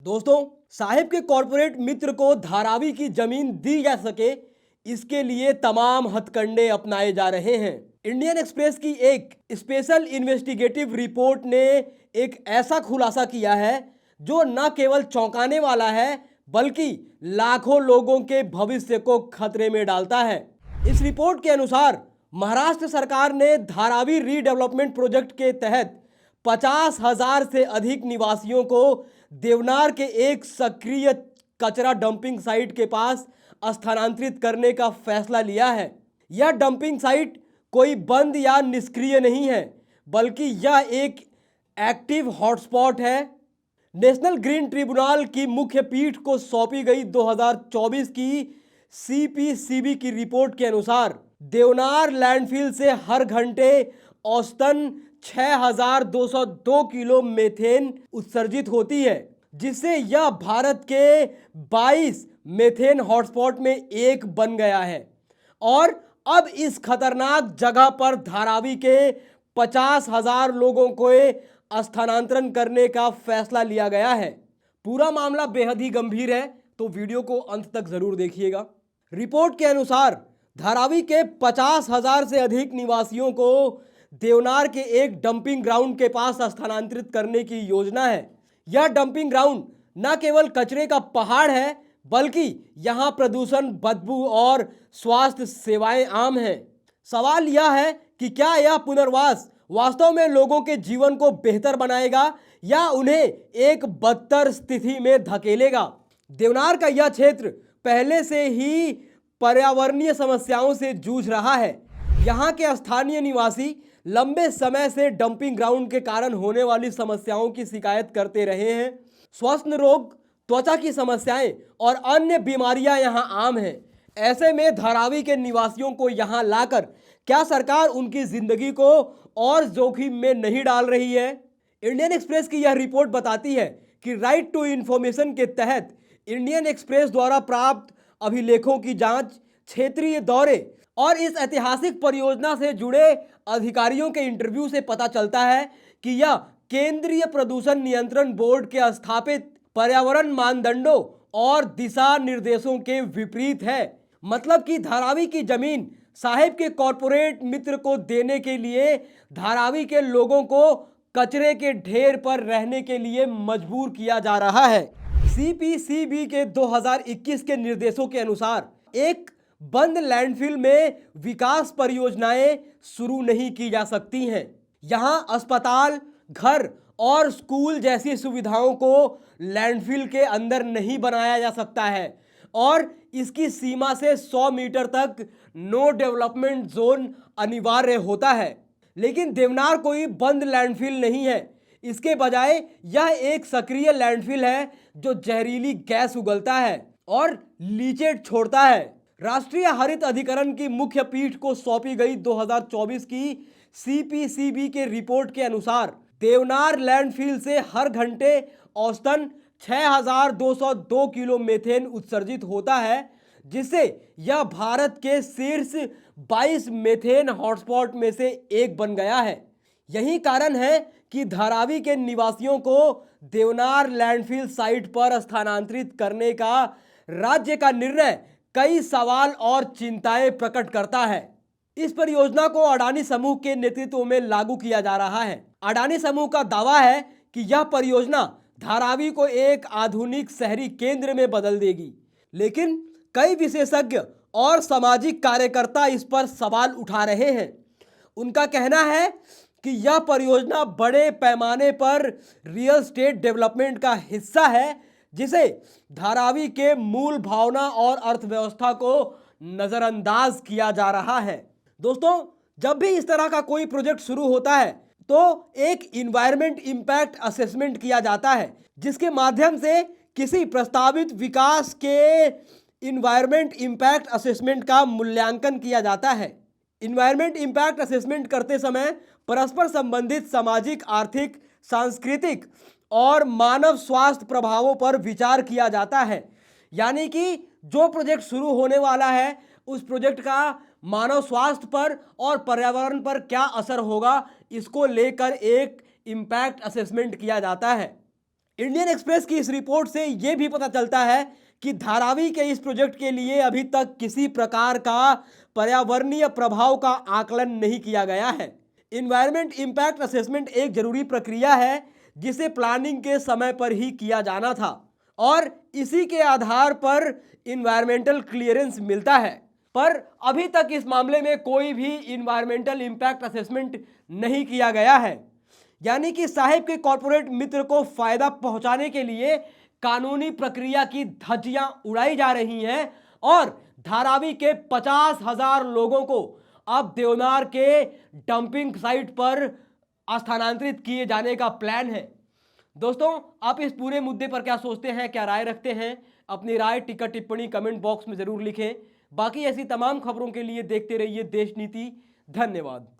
दोस्तों, साहिब के कॉरपोरेट मित्र को धारावी की जमीन दी जा सके, इसके लिए तमाम हथकंडे अपनाए जा रहे हैं। इंडियन एक्सप्रेस की एक स्पेशल इन्वेस्टिगेटिव रिपोर्ट ने एक ऐसा खुलासा किया है जो न केवल चौंकाने वाला है बल्कि लाखों लोगों के भविष्य को खतरे में डालता है। इस रिपोर्ट के अनुसार महाराष्ट्र सरकार ने धारावी रीडेवलपमेंट प्रोजेक्ट के तहत 50,000 से अधिक निवासियों को देवनार के एक सक्रिय कचरा डंपिंग साइट के पास स्थानांतरित करने का फैसला लिया है। यह डंपिंग साइट कोई बंद या निष्क्रिय नहीं है, बल्कि यह एक एक्टिव हॉटस्पॉट है। नेशनल ग्रीन ट्रिब्यूनल की मुख्य पीठ को सौंपी गई 2024 की सीपीसीबी की रिपोर्ट के अनुसार देवनार लैंडफिल से हर घंटे औसतन 6,202 किलो मीथेन उत्सर्जित होती है, जिससे यह भारत के 22 मीथेन हॉटस्पॉट में एक बन गया है। और अब इस खतरनाक जगह पर धारावी के 50,000 लोगों को स्थानांतरण करने का फैसला लिया गया है। पूरा मामला बेहद ही गंभीर है, तो वीडियो को अंत तक जरूर देखिएगा। रिपोर्ट के अनुसार धारावी के 50,000 से अधिक निवासियों को देवनार के एक डंपिंग ग्राउंड के पास स्थानांतरित करने की योजना है। यह डंपिंग ग्राउंड न केवल कचरे का पहाड़ है, बल्कि यहां प्रदूषण, बदबू और स्वास्थ्य सेवाएं आम हैं। सवाल यह है कि क्या यह पुनर्वास वास्तव में लोगों के जीवन को बेहतर बनाएगा या उन्हें एक बदतर स्थिति में धकेलेगा। देवनार का यह क्षेत्र पहले से ही पर्यावरणीय समस्याओं से जूझ रहा है। यहाँ के स्थानीय निवासी लंबे समय से डंपिंग ग्राउंड के कारण होने वाली समस्याओं की शिकायत करते रहे हैं। श्वसन रोग, त्वचा की समस्याएं और अन्य बीमारियां यहां आम हैं। ऐसे में धारावी के निवासियों को यहां लाकर क्या सरकार उनकी जिंदगी को और जोखिम में नहीं डाल रही है? इंडियन एक्सप्रेस की यह रिपोर्ट बताती है कि राइट टू इंफॉर्मेशन के तहत इंडियन एक्सप्रेस द्वारा प्राप्त अभिलेखों की जांच, क्षेत्रीय दौरे और इस ऐतिहासिक परियोजना से जुड़े अधिकारियों के इंटरव्यू से पता चलता है कि यह केंद्रीय प्रदूषण नियंत्रण बोर्ड के स्थापित पर्यावरण मानदंडों और दिशा निर्देशों के विपरीत है। मतलब कि धारावी की जमीन साहिब के कॉरपोरेट मित्र को देने के लिए धारावी के लोगों को कचरे के ढेर पर रहने के लिए मजबूर किया जा रहा है। सीपीसीबी के 2021 के निर्देशों के अनुसार एक बंद लैंडफिल में विकास परियोजनाएं शुरू नहीं की जा सकती हैं। यहां अस्पताल, घर और स्कूल जैसी सुविधाओं को लैंडफिल के अंदर नहीं बनाया जा सकता है और इसकी सीमा से 100 मीटर तक नो डेवलपमेंट जोन अनिवार्य होता है। लेकिन देवनार कोई बंद लैंडफिल नहीं है। इसके बजाय यह एक सक्रिय लैंडफिल है जो जहरीली गैस उगलता है और लीचेट छोड़ता है। राष्ट्रीय हरित अधिकरण की मुख्य पीठ को सौंपी गई 2024 की सीपीसीबी के रिपोर्ट के अनुसार देवनार लैंडफिल से हर घंटे औसतन 6,202 किलो मीथेन उत्सर्जित होता है, जिससे यह भारत के शीर्ष 22 मीथेन हॉटस्पॉट में से एक बन गया है। यही कारण है कि धारावी के निवासियों को देवनार लैंडफिल साइट पर स्थानांतरित करने का राज्य का निर्णय कई सवाल और चिंताएं प्रकट करता है। इस परियोजना को अडानी समूह के नेतृत्व में लागू किया जा रहा है। अडानी समूह का दावा है कि यह परियोजना धारावी को एक आधुनिक शहरी केंद्र में बदल देगी, लेकिन कई विशेषज्ञ और सामाजिक कार्यकर्ता इस पर सवाल उठा रहे हैं। उनका कहना है कि यह परियोजना बड़े पैमाने पर रियल एस्टेट डेवलपमेंट का हिस्सा है, जिसे धारावी के मूल भावना और अर्थव्यवस्था को नजरअंदाज किया जा रहा है। दोस्तों, जब भी इस तरह का कोई प्रोजेक्ट शुरू होता है तो एक इन्वायरमेंट इम्पैक्ट असेसमेंट किया जाता है, जिसके माध्यम से किसी प्रस्तावित विकास के इन्वायरमेंट इम्पैक्ट असेसमेंट का मूल्यांकन किया जाता है। इन्वायरमेंट इम्पैक्ट असेसमेंट करते समय परस्पर संबंधित सामाजिक, आर्थिक, सांस्कृतिक और मानव स्वास्थ्य प्रभावों पर विचार किया जाता है। यानी कि जो प्रोजेक्ट शुरू होने वाला है उस प्रोजेक्ट का मानव स्वास्थ्य पर और पर्यावरण पर क्या असर होगा, इसको लेकर एक इम्पैक्ट असेसमेंट किया जाता है। इंडियन एक्सप्रेस की इस रिपोर्ट से यह भी पता चलता है कि धारावी के इस प्रोजेक्ट के लिए अभी तक किसी प्रकार का पर्यावरणीय प्रभाव का आकलन नहीं किया गया है। इन्वायरमेंट इंपैक्ट असेसमेंट एक जरूरी प्रक्रिया है जिसे प्लानिंग के समय पर ही किया जाना था और इसी के आधार पर इन्वायरमेंटल क्लियरेंस मिलता है, पर अभी तक इस मामले में कोई भी इन्वायरमेंटल इंपैक्ट असेसमेंट नहीं किया गया है। यानी कि साहिब के कॉर्पोरेट मित्र को फायदा पहुंचाने के लिए कानूनी प्रक्रिया की धज्जियां उड़ाई जा रही हैं और धारावी के 50,000 लोगों को अब देवनार के डंपिंग साइट पर स्थानांतरित किए जाने का प्लान है। दोस्तों, आप इस पूरे मुद्दे पर क्या सोचते हैं, क्या राय रखते हैं? अपनी राय टिकट टिप्पणी कमेंट बॉक्स में जरूर लिखें। बाकी ऐसी तमाम खबरों के लिए देखते रहिए देश नीति। धन्यवाद।